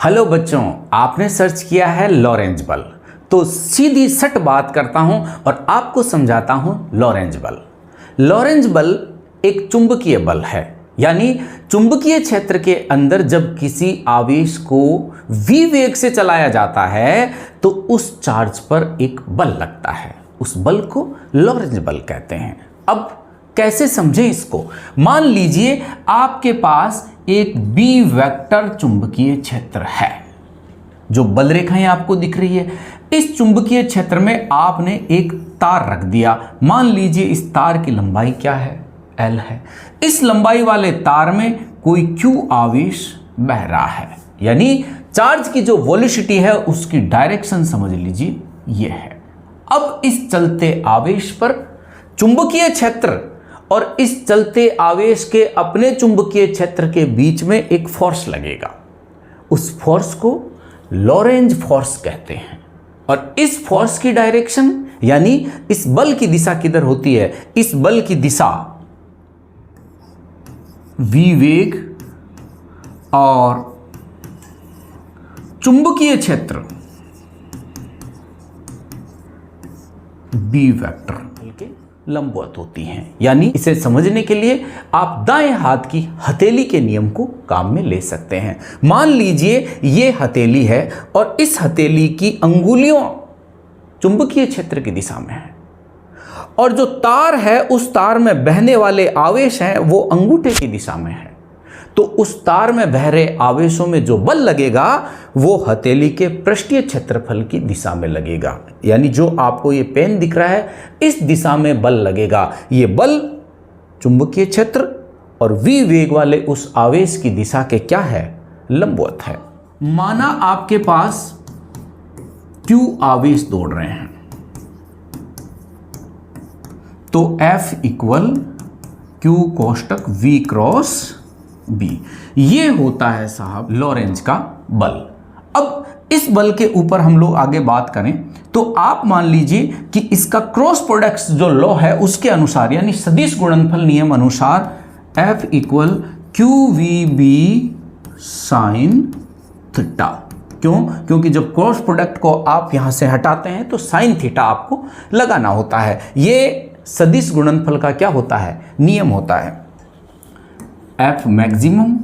Hello बच्चों, आपने search किया है लॉरेंज बल, तो सीधी सट बात करता हूं और आपको समझाता हूं लॉरेंज बल। लॉरेंज बल एक चुंबकीय बल है, यानी चुंबकीय क्षेत्र के अंदर जब किसी आवेश को v वेग से चलाया जाता है तो उस चार्ज पर एक बल लगता है। उस बल को लॉरेंज बल कहते हैं। अब कैसे समझें इसको? मान लीजिए आपके पास एक बी वेक्टर चुंबकीय क्षेत्र है, जो बल रेखाएं आपको दिख रही है। इस चुंबकीय क्षेत्र में आपने एक तार रख दिया। मान लीजिए इस तार की लंबाई क्या है? L है। इस लंबाई वाले तार में कोई Q आवेश बह रहा है, यानी चार्ज की जो वेलोसिटी है उसकी डायरेक्शन समझ लीजिए ये है। अब इस चलते आवेश पर चुंबकीय क्षेत्र और इस चलते आवेश के अपने चुंबकीय क्षेत्र के बीच में एक फोर्स लगेगा। उस फोर्स को लॉरेंज फोर्स कहते हैं। और इस फोर्स की डायरेक्शन यानी इस बल की दिशा किधर होती है? इस बल की दिशा v वेग और चुंबकीय क्षेत्र b वेक्टर के लंबवत होती हैं। यानी इसे समझने के लिए आप दाएं हाथ की हथेली के नियम को काम में ले सकते हैं। मान लीजिए ये हथेली है और इस हथेली की अंगुलियों चुंबकीय क्षेत्र की दिशा में है, और जो तार है उस तार में बहने वाले आवेश हैं वो अंगूठे की दिशा में है। तो उस तार में बह रहे आवेशों में जो बल लगेगा वो हथेली के पृष्ठीय क्षेत्रफल की दिशा में लगेगा। यानी जो आपको ये पेन दिख रहा है इस दिशा में बल लगेगा। ये बल चुंबकीय क्षेत्र और v वेग वाले उस आवेश की दिशा के क्या है? लंबवत है। माना आपके पास Q आवेश दौड़ रहे हैं, तो F equal Q कोष्टक V cross B, ये होता है साहब लॉरेंज का बल। अब इस बल के ऊपर हम लोग आगे बात करें तो आप मान लीजिए कि इसका क्रॉस प्रोडक्ट जो लॉ है उसके अनुसार, यानी सदिश गुणनफल नियम अनुसार F equal QVB sine theta. क्यों? क्योंकि जब क्रॉस प्रोडक्ट को आप यहां से हटाते हैं तो साइन थीटा आपको लगाना होता है। ये सदिश गुणनफल का क्या होता है? नियम होता है। F मैक्सिमम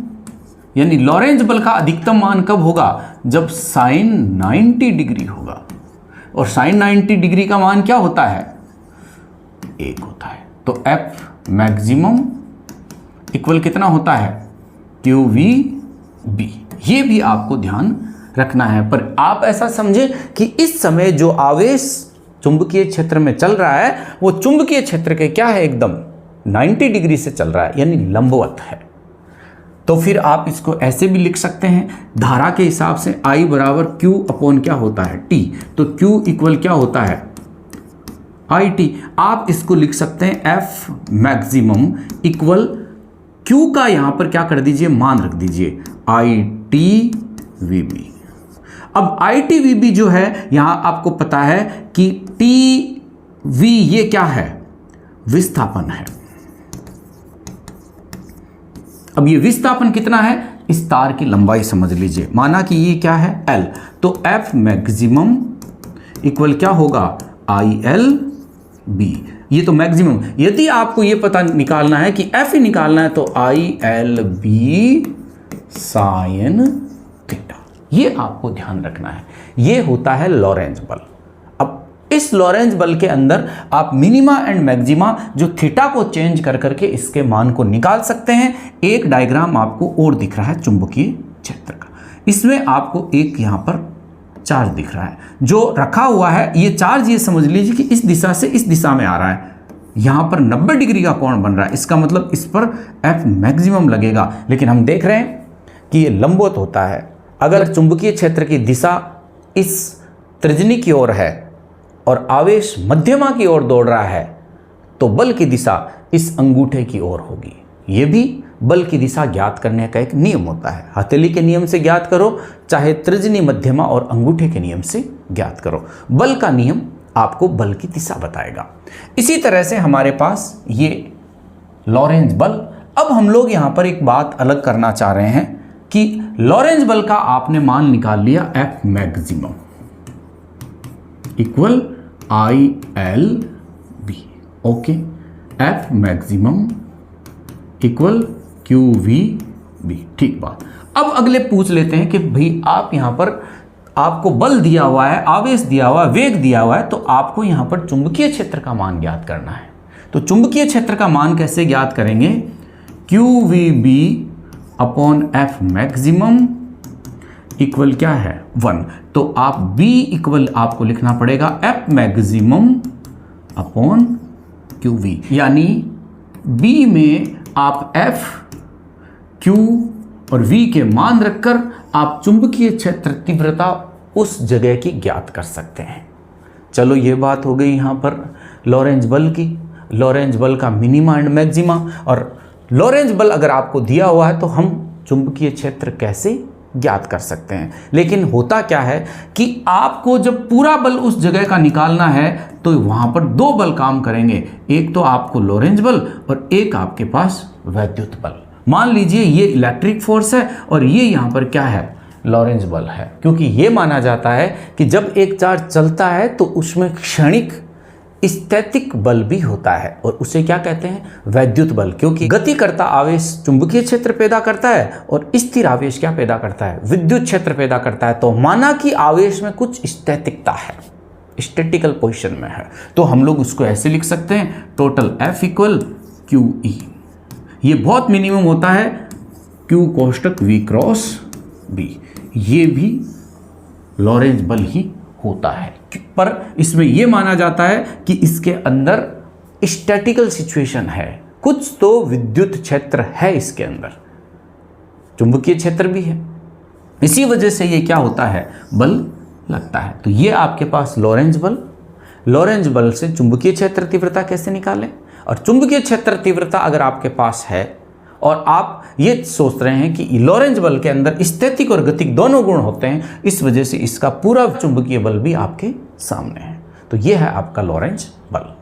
यानी लॉरेंज बल का अधिकतम मान कब होगा? जब साइन 90 डिग्री होगा। और साइन 90 डिग्री का मान क्या होता है? 1 होता है। तो F मैक्सिमम इक्वल कितना होता है? QVB। ये भी आपको ध्यान रखना है। पर आप ऐसा समझे कि इस समय जो आवेश चुंबकीय क्षेत्र में चल रहा है वो चुंबकीय क्षेत्र के क्या है? एकदम 90 डिग्री से चल रहा है, यानी लंबवत है। तो फिर आप इसको ऐसे भी लिख सकते हैं, धारा के हिसाब से I बराबर Q अपॉन क्या होता है? T। तो Q इक्वल क्या होता है? IT। आप इसको लिख सकते हैं F मैक्सिमम इक्वल Q का यहां पर क्या कर दीजिए? मान रख दीजिए ITVB। अब ITVB जो है यहां आपको पता है कि TV ये क्या है? विस्थापन है। अब ये विस्थापन कितना है? इस तार की लंबाई समझ लीजिए। माना कि ये क्या है? L। तो F मैक्सिमम इक्वल क्या होगा? ILB। ये तो मैक्सिमम। यदि आपको ये पता निकालना है कि F ही निकालना है तो ILB साइन थीटा। ये आपको ध्यान रखना है। ये होता है लॉरेंज बल। अब इस लॉरेंज बल के अंदर आप मिनिमा एंड मैक्सिमा जो थीटा को चेंज कर करके इसके मान को निकाल सकते हैं। एक डायग्राम आपको और दिख रहा है चुंबकीय क्षेत्र का। इसमें आपको एक यहां पर चार्ज दिख रहा है जो रखा हुआ है। ये चार्ज ये समझ लीजिए कि इस दिशा से इस दिशा में आ रहा है। यहां पर 90 डिग्री का कोण बन रहा है। इसका मतलब इस पर F मैक्सिमम लगेगा। लेकिन हम देख रहे हैं कि ये लंबवत होता है। अगर चुंबकीय क्षेत्र की दिशा इस तर्जनी की ओर है और आवेश मध्यमा की ओर दौड़ रहा है तो बल की दिशा इस अंगूठे की ओर होगी। यह भी बल की दिशा ज्ञात करने का एक नियम होता है। हथेली के नियम से ज्ञात करो, चाहे तर्जनी, मध्यमा और अंगूठे के नियम से ज्ञात करो। बल का नियम आपको बल की दिशा बताएगा। इसी तरह से हमारे पास ये लॉरेंज बल। अब हम लोग यहां पर एक बात अलग करना चाह रहे हैं कि लॉरेंज बल का आपने मान निकाल लिया F maximum equal ILB। Okay, F maximum equal QVB। ठीक बात। अब अगले पूछ लेते हैं कि भाई आप यहां पर आपको बल दिया हुआ है, आवेश दिया हुआ है, वेग दिया हुआ है, तो आपको यहां पर चुंबकीय क्षेत्र का मान ज्ञात करना है। तो चुंबकीय क्षेत्र का मान कैसे ज्ञात करेंगे? QVB upon F maximum equal क्या है 1। तो आप B इक्वल आपको लिखना पड़ेगा F मैक्सिमम अपॉन QV, यानी B में आप F, Q और V के मान रखकर आप चुंबकीय क्षेत्र तीव्रता उस जगह की ज्ञात कर सकते हैं। चलो ये बात हो गई यहाँ पर लॉरेंज बल की, लॉरेंज बल का मिनिमा एंड मैक्सिमा। और लॉरेंज बल अगर आपको दिया हुआ है तो हम चुंबकीय क्षेत्र कैसे ज्ञात कर सकते हैं। लेकिन होता क्या है कि आपको जब पूरा बल उस जगह का निकालना है तो वहाँ पर दो बल काम करेंगे, एक तो आपको लॉरेंज बल और एक आपके पास वैद्युत बल। मान लीजिए ये इलेक्ट्रिक फोर्स है और ये यहाँ पर क्या है, लॉरेंज बल है, क्योंकि ये माना जाता है कि जब एक चार्ज चलता है तो उसमें क्षणिक स्थैतिक बल भी होता है और उसे क्या कहते हैं, वैद्युत बल, क्योंकि गति करता आवेश चुंबकीय क्षेत्र पैदा करता है और स्थिर आवेश क्या पैदा करता है, विद्युत क्षेत्र पैदा करता है। तो माना कि आवेश में कुछ स्थैतिकता है, स्टैटिकल पोजीशन में है, तो हम लोग उसको ऐसे लिख सकते हैं टोटल F इक्वल QE। ये बहुत मिनिमम होता है Q कोष्टक V क्रॉस B, ये भी लॉरेंज बल ही होता है, पर इसमें यह माना जाता है कि इसके अंदर स्टैटिकल सिचुएशन है, कुछ तो विद्युत क्षेत्र है इसके अंदर, चुंबकीय क्षेत्र भी है, इसी वजह से ये क्या होता है, बल लगता है। तो ये आपके पास लॉरेंज बल, लॉरेंज बल से चुंबकीय क्षेत्र तीव्रता कैसे निकालें। और चुंबकीय क्षेत्र तीव्रता अगर आपके पास है और आप ये सोच रहे हैं कि लॉरेंज बल के अंदर स्थैतिक और गतिक दोनों गुण होते हैं, इस वजह से इसका पूरा चुंबकीय बल भी आपके सामने है। तो ये है आपका लॉरेंज बल।